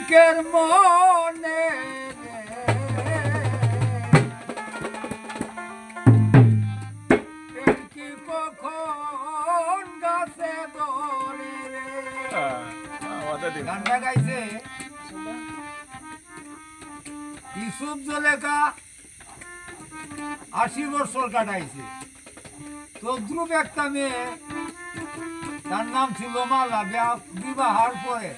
শ্রমিকের মনে কি কখন গাছে ধরে গানটা গাইছে ইউসুফ জলেখা ৮০ বছর কাটাইছে। তদ্রুপ একটা মেয়ে, তার নাম ছিল মালা। বিবাহের পরে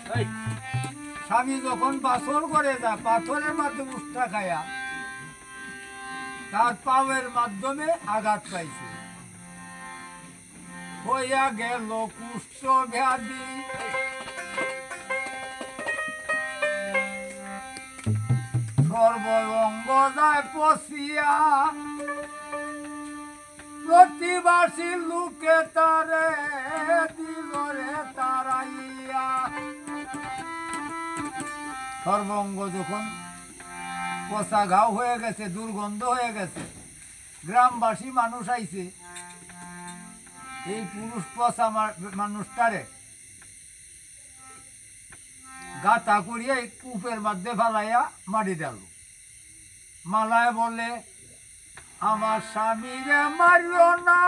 স্বামী যখন পাথর করে যায়, পাথরের মাধ্যমে উষ্ঠা খায়া তার পাওয়ের মাধ্যমে আঘাত পাইছে, হইয়া গেল কুষ্ঠ ব্যাধি। সর্বঙ্গ যায় পশিয়া, প্রতিবাসী লোকে তারে দিলরে তারাইয়া। সর্বঙ্গ যখন পচা ঘাও হয়ে গেছে, দুর্গন্ধ হয়ে গেছে, গ্রামবাসী মানুষ আইছে এই পুরুষ পচা মানুষটারে গাতা করিয়া কূপের মধ্যে ফেলাইয়া মাটি দিল। মালায় বলে, আমার স্বামীরে মারিও না,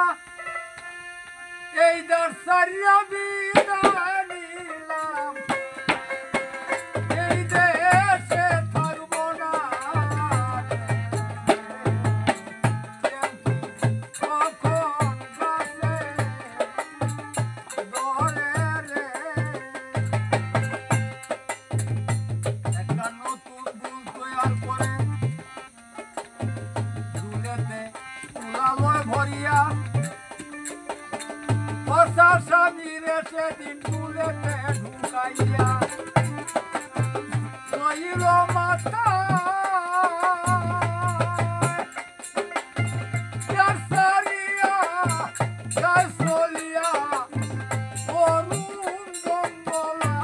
এই দর্শারিয়া বিদায় নিলাম, এই দেশে থাকবো না। কখন গাছে ধরে রে, একটা নতুন ভুল তৈয়ার করে দুলেতে তুলালয় ভরিয়া পচা স্বামীরে সেদিন তুলেতে ঢুকাইয়া লইল মাথা চলিয়া অরুণ জঙ্গলা।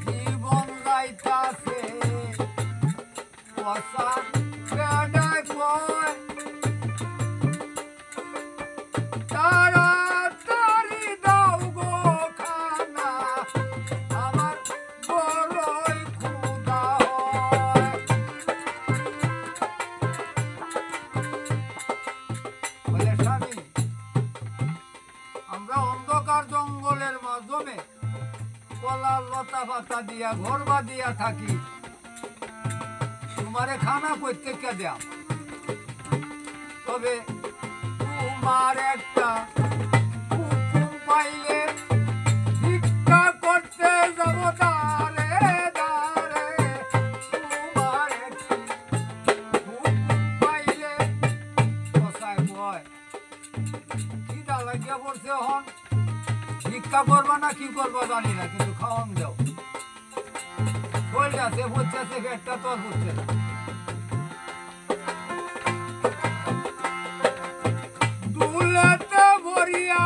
জীবন গাইতাছে পচা গাডায় কয়, তাড়াতাড়ি দাও গো খানা, আমার বড়ই ক্ষুধা হয়। বলে, স্বামী, আমরা অন্ধকার জঙ্গলের মাধ্যমে কলা লতা পাতা দিয়া ঘর বাঁধিয়া থাকি, তোমারে খানা প্রত্যেককে দেয়া, তবে তোমার একটা হুকুম পাইলে ভিক্ষা করতে যাব দাঁড়ে দাঁড়ে। তোমার একটি হুকুম পাইলে কসায় কয়, খিদা লাগিয়া পড়ছে, হন ভিক্ষা করবা না কি করবা জানি না, কিন্তু খাওয়ান দাও। বলছে বুঝছে পেটটা তোর বুঝছে না। দুলেতে ভরিয়া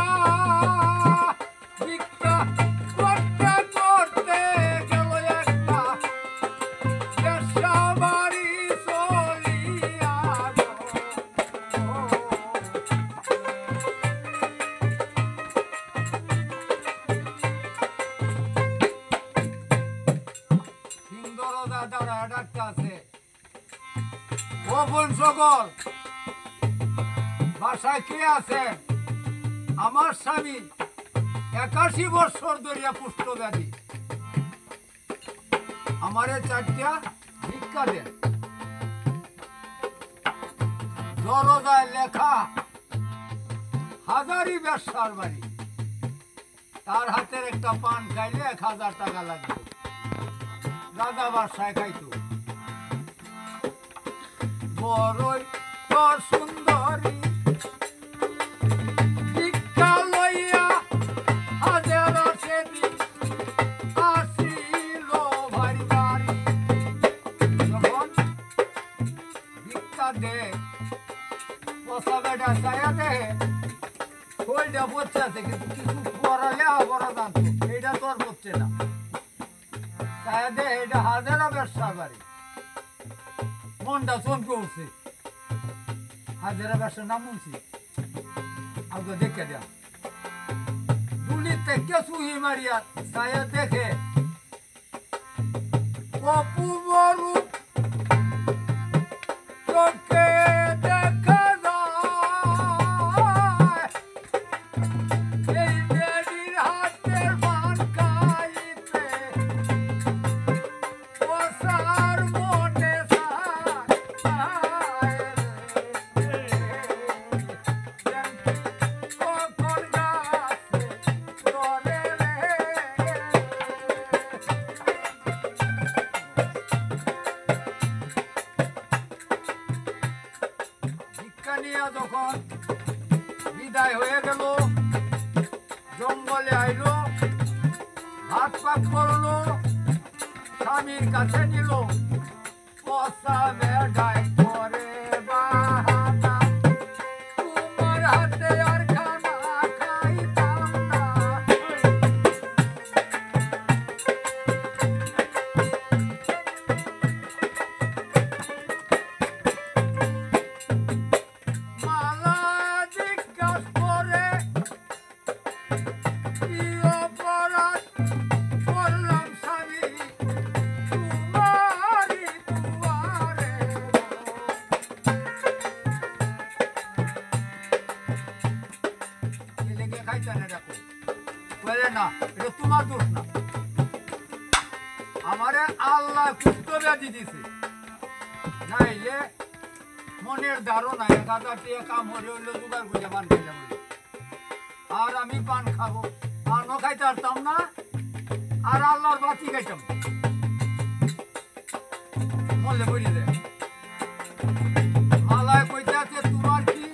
ভিক্ষা করতে করতে গেল একটা দেশবাড়ি চলিয়া সকল বাসায় কে আছেন? আমার স্বামী ৮১ বছর ধরিয়া পুষ্ট ব্যাধি, আমারে ৪টা ভিক্ষা দেন। দরজায় লেখা হাজারি ব্যবসার বাড়ি, তার হাতের একটা পান খাইলে ১,০০০ টাকা লাগবে। দাদা বাসায় খাইতো, বড়ই তোর সুন্দরী ভিক্ষা লইয়া হাজার সেদিন আসিল ভারি বাড়ি। যখন ভিক্ষা দে পচা বেটা চায়া দে, খোলটা পড়ছে আছে, কিন্তু কিছু পড়ালে বড় জানতো, এইটা তোর আসছে না, তাই দে এটা হাজারা ব্যবসা বাড়ি, মনটা চমকে উঠছে। হাজারা ব্যবসার নাম শুনছি, আগে দেখে দেয়া গুলির থেকে সুহি মারিয়া ছায়া দেখে অপূর্ব রূপ চোখে দেখা যায়। এই বেডির হাতের পান খাইতে ওসার মনে কখন গাছে ধরে রে। ভিক্ষা নিয়ে যখন বিদায় হয়ে গেল, জঙ্গলে আইলো, হাত পাক করলো, স্বামীর কাছে নিল, পচা বেড়ায় করে বাহানা, তোমার হাতে আর খানা খাইতাম না। মালা জিজ্ঞাস করে কি অপরাধ করলাম স্বামী তোমারি দুয়ারে। ছেলেকে খাইতে না ডাকো, বলে না এটা তোমার দোষ না, আমারে আল্লাহ কুষ্ঠ ব্যাধি দিছে, নাইলে মনের ধারণা 1000 টাকা কাম হলে হইলো জোগাড় করে পান খাইলাম, আর আমি পান খাবো, পানও খাইতে পারতাম না, আর আল্লাহর বাতি খাইতাম, মরলে বলি দে। মালায় কইতে আছে তোমার কি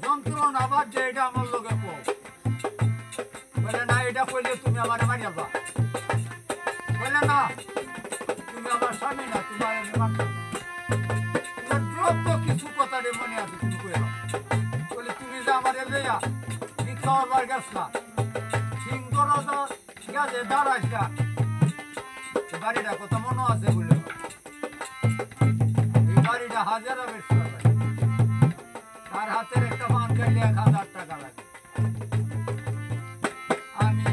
যন্ত্রণা বাজছে, এটা আমার লোকে কো, বলে না এটা কইলে তুমি আমার মারিয়া যা, বলে না তুমি আমার স্বামী না, তোমার আমি মারতাম। যত কিছু কথা রে মনে আছে তুমি কইবা, বলে তুমি যে আমার লইয়া ভিক্ষা হবার গেছলা, সিংহর গেছে দাঁড়াইছা, বাড়িটা কত মনে আছে বলে, এই বাড়িটা হাজারা বেশি, তার হাতের একটা পান খাইলে 1000 টাকা লাগে। আমি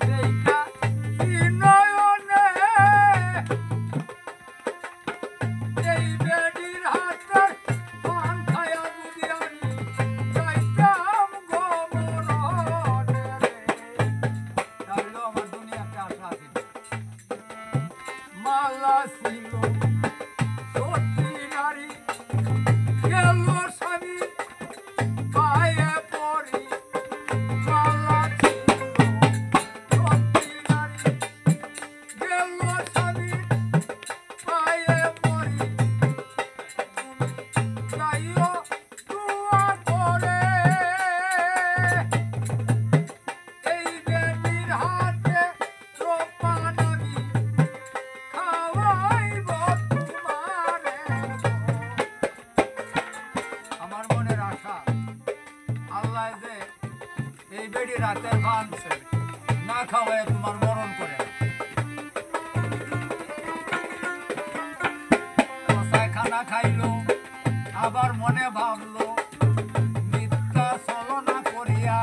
দেখা কি নয়নে এই বেডির হাতের পান খায়া যদি আমি যাইতাম গো মরণে রে, তাহলে আমার দুনিয়াতে আশা আছে। মালা ছিল সত্যি নারী, গেল স্বামী পায়ে পড়ি, মালা ছিল সত্যি নারী, গেল স্বামী পায়ে পড়ি, তুমি যাইও দোয়া করে এই বেটির হাতে রোপান আমি খাওয়াইব তোমারে। আমার মনের আশা আল্লাহ যে এই বেটির হাতের পান না খাওয়ায় তোমার মরণ করে, কষায় খানা খাইলো, আবার মনে ভাবলো মিথ্যা ছলনা করিয়া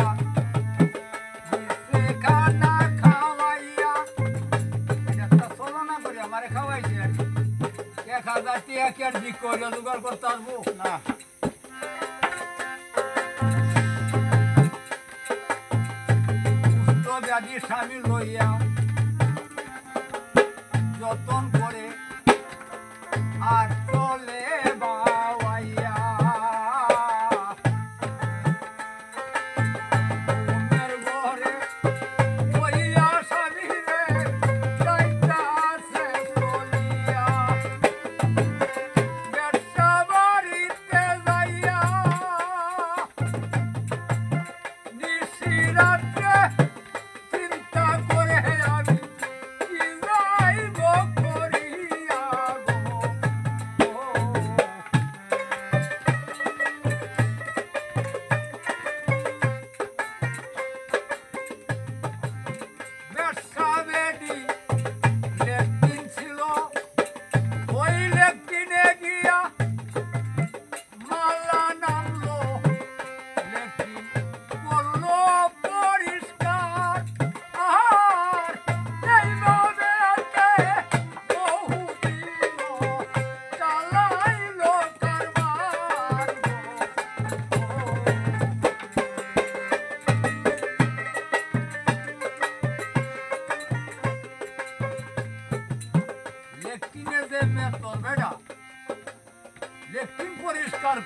মিথ্যে খানা খাওয়াইয়া, একটা ছলনা করিয়া আমারে খাওয়াইছে আর কি। 1000 টাকা কি আর ভিক্ষা হইলে জোগাড় করতে আসবো না। কুষ্ঠ ব্যাধি স্বামী লইয়া যতন করে আর চলে বাওয়াইয়া, ঘুমের ঘরে বইয়া স্বামী রে যাইতাছে চলিয়া, ব্যবসা বাড়িতে যাইয়া নিশিরাত্রে চিন্তা করে আমি কি যাইব করিয়া গো।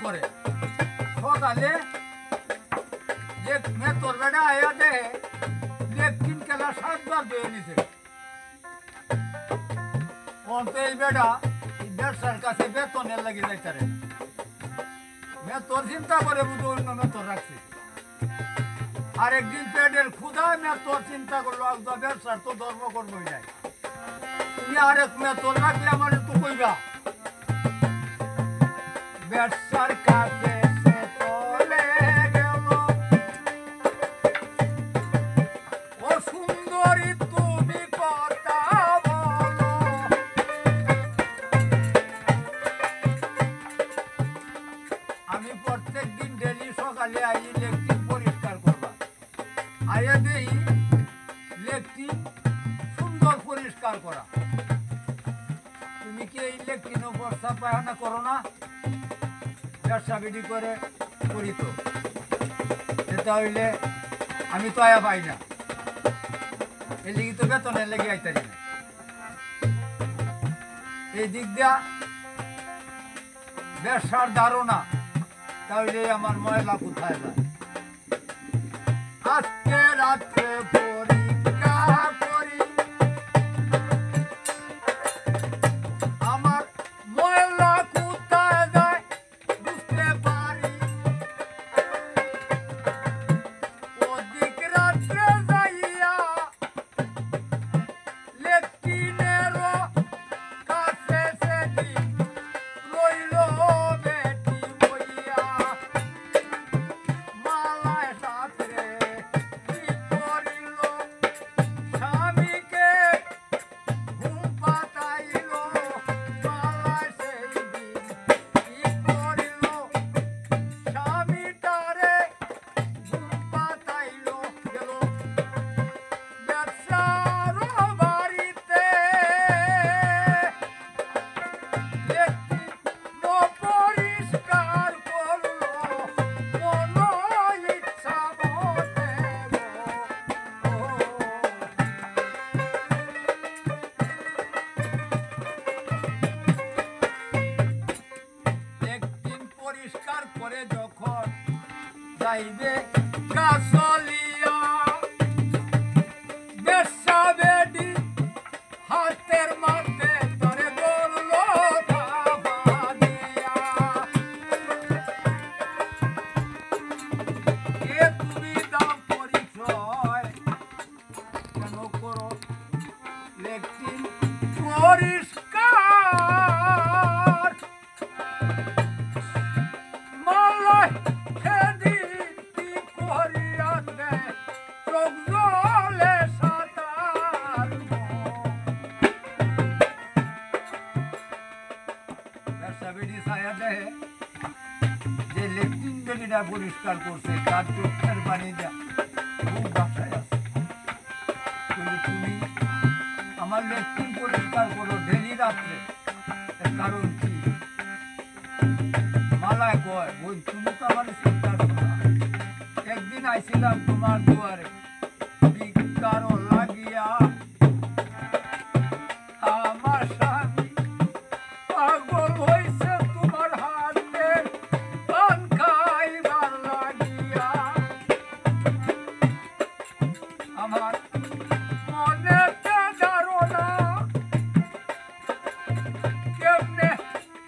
করে সকালে যে মেতর বেটা আয়া দে লেট্রিন কেলা 7 বার ধুয়ে নিছে অন্ত এই বেটা ব্যবসার কাছে বেতনের লাগি যাইতারে মেতর চিন্তা করে বুঝো অন্য মেতর রাখছে আরেকদিন পেটের ক্ষুধা মেতর চিন্তা করলো একদম ব্যবসার তো ধর্ম করবোই নাই তুমি আরেক মেতর রাখলে আমার তো কইবা ব্যবসার কাছে সে চলে গেল ও সুন্দরী তুমি কথা বলো আমি প্রত্যেকদিন ডেলি সকালে আই ইলেকট্রিক পরিষ্কার করবা আইয়া দেই ইলেকট্রিক সুন্দর পরিষ্কার করা তুমি কি ইলেকট্রিক বর্ষা পায়খানা করো না ব্যবসা বিডি করে করি তো সেটা হইলে আমি তো আয়া পাই না এই লিগে তো বেতনের লেগে আইতারি না এই দিক দিয়া ব্যবসার ধারণা তাহলে আমার ময়লা কোথায় যায় আজকে রাত্রে পরীক্ষা করি আমার ময়লা কোথায় যায় বুঝতে পারি ওদিক রাত্রে যাইয়া লেট্রিনেরও কাছে সেদিন রইল বেটি বইয়া মালায় রাত্রে কি করিল স্বামীকে ঘুম পাতাইল মালায় সেদিন কি করিল স্বামীটারে ঘুম পাতাইল গেল ব্যবসার বাড়িতে পরিষ্কার করলো মন ইচ্ছা মতে একদিন পরিষ্কার করে যখন যাইবে কাসলিয়া বেশা বেডি হাতের মাঝে ধরে বললো থাবা দিয়া এ তুমি দাও পরিচয় কেন করো লেট্রিন পরিষ্কার মালায় সেদিন কি করিয়া দেয় চোখ জলে সাঁতার ব্যবসা বেডি ছায়া দেয় যে লেট্রিন বেডিটা পরিষ্কার করছে তার চোখের পানি দেয়া খুব বাসায় আছে কিন্তু তুমি আমার লেট্রিন পরিষ্কার করো ডেলি রাত্রে এর কারণ কি মালায় কয় বই তুমি তো আমার চিন্তা করো না একদিন আইছিলাম তোমার দুয়ারে ভিক্ষারও লাগিয়া আমার স্বামী পাগল হইছে তোমার হাতে পান খাইবার লাগিয়া আমার মনেতে ধারণা কেমনে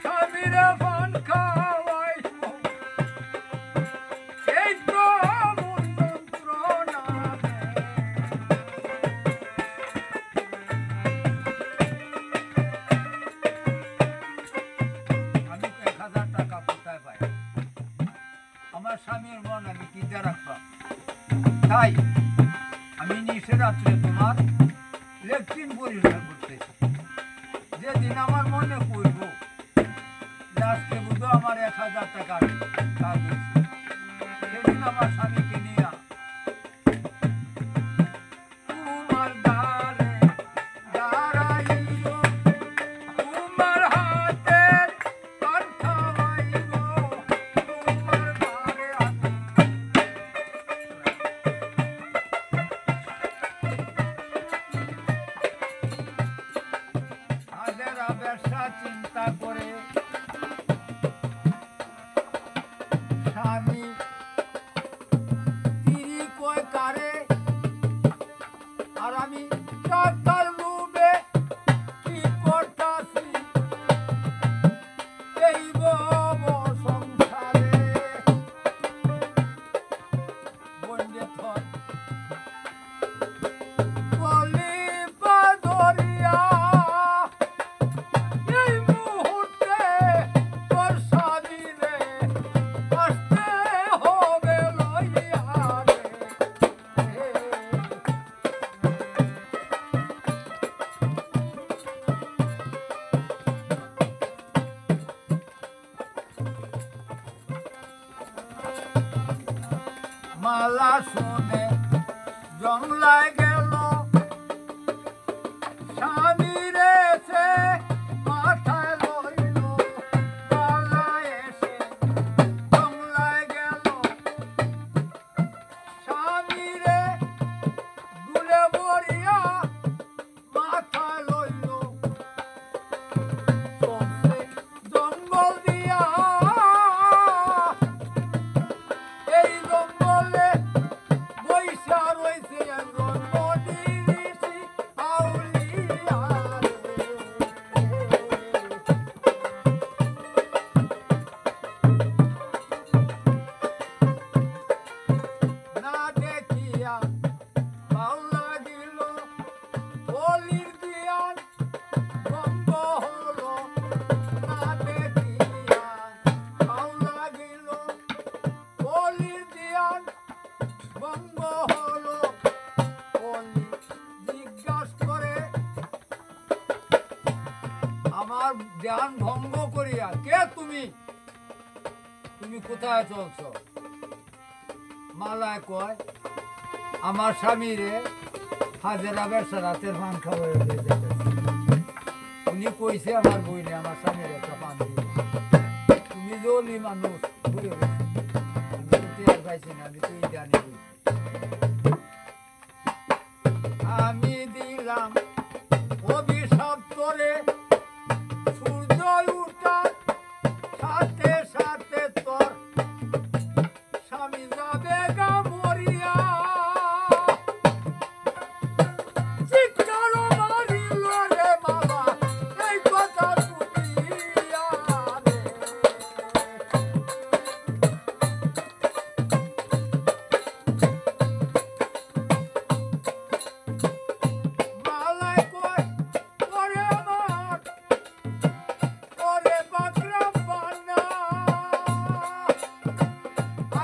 স্বামীরে পান খাওয়াইব এই তো মন যন্ত্রণা আমি 1000 টাকা কোথায় পাই আমার স্বামীর মন আমি কি দিয়ে রাখবা তাই আমি নিশে রাত্রে তোমার লেট্রিন পরিষ্কার করতে যেদিন আমার মনে পড়ব যে আজকে বুধো আমার 1000 টাকা কাজ হয়েছে সেদিন আমার স্বামীকে নিয়ে তোমার দ্বারে দাঁড়াইব তোমার হাতের পান খাওয়াইব তোমার দ্বারে আমি আগেরা ব্যবসা চিন্তা করে আর আমি টাকার লোভে কি করতাছি এই ভব সংসারে বন্যে থর কলি পাদরিয়া এই মুহূর্তে তোর স্বামীরে আসতে হবে লইয়া রে। মালা শুনে জমলায় গেল স্বামীর এসে মাথায় লইল মালা এসে জমলায় গেল স্বামীরে দুলে বরিয়া মাথায় লইল চলছে জঙ্গল দিয়া এই জঙ্গলে বৈশা রয়েছে একজন মনি ঋষি আউলিয়া না দেখিয়া ভালো লাগিল বলির দিয়ান বন্ধ হলো না দেখিয়া ভালো লাগিল বলির দিয়ান বন্ধ হলো বলি জিজ্ঞাস করে আমার ধ্যান ভঙ্গ করিয়া কে তুমি তুমি কোথায় চলছো মালায় কয় আমার স্বামীরে হাজেরা ব্যবসা রাতের পান খাওয়া উনি কইছে আমার বইনে আমার স্বামীর একটা পান দিয়ে তুমি জলি মানুষ ঘুরে গেছে আমি তো টের পাইছি না আমি তো জানি আমি দিলাম অভিশাপ করে সূর্য উঠার সাথে সাথে তোর স্বামী যাবে গা মরিয়া চিৎকার মারিল রে বাবা এই কথা শুনিয়া রে। মালায় কয় ওরে আমার ওরে বাকরাম বানা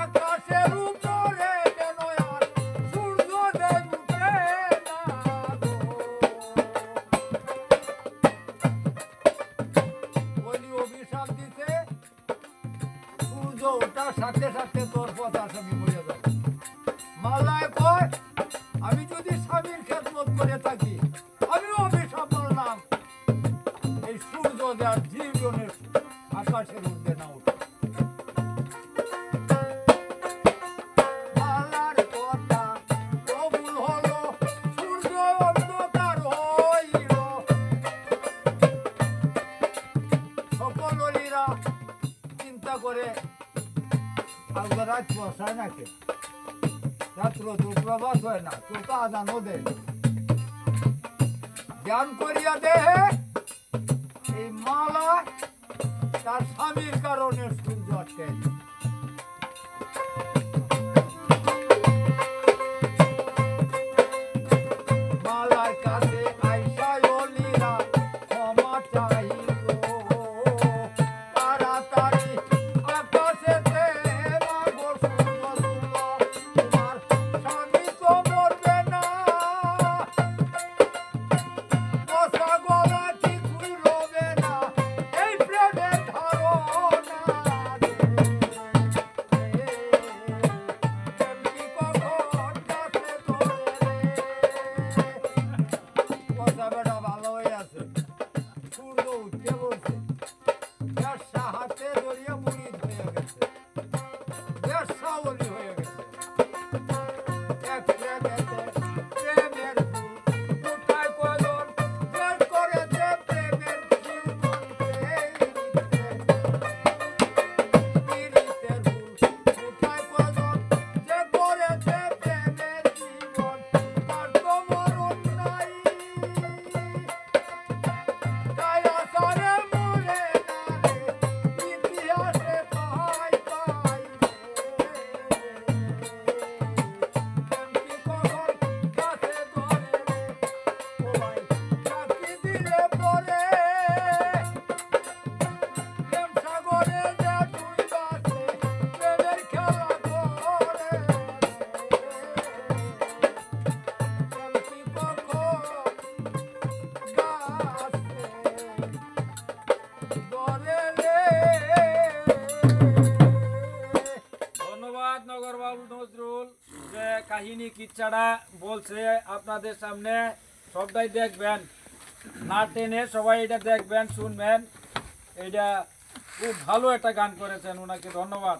আকাশের উপরে যেন আর সূর্য দেব উঠে না গো। বলি অভিশাপ দিতে সূর্য ওঠার সাথে সাথে তোর পথ স্বামী মরে যাবে মালায় কয় আমি যদি স্বামীর খেদমত করে থাকি আমি অভিশাপ বললাম এই সূর্য দেওয়ার জীবনের আকাশের ঊর্ধ্বে না উঠে মালার কথা কবুল হলো সূর্য অন্ধকার হইল সকলেরা চিন্তা করে আজকে রাত বসায় নাকি রাত্র দুপ্রভাত হয় না কেউ তো আদানও দেয় জ্ঞান করিয়া দেহে এই মালা তার স্বামীর কারণে সূর্য আটকে মালার কাছে আইসা অলিরা ক্ষমা চাইল তাড়াতাড়ি আকাশেতে মাগো সূর্য তুলো তোমার স্বামী তো মরবে না বসা গলা কিছুই রবে না এই প্রেমের ধারণা রে। কিচ্ছাটা বলছে আপনাদের সামনে সবটাই দেখবেন, না টেনে সবাই এটা দেখবেন, শুনবেন। এটা খুব ভালো একটা গান করেছেন, ওনাকে ধন্যবাদ।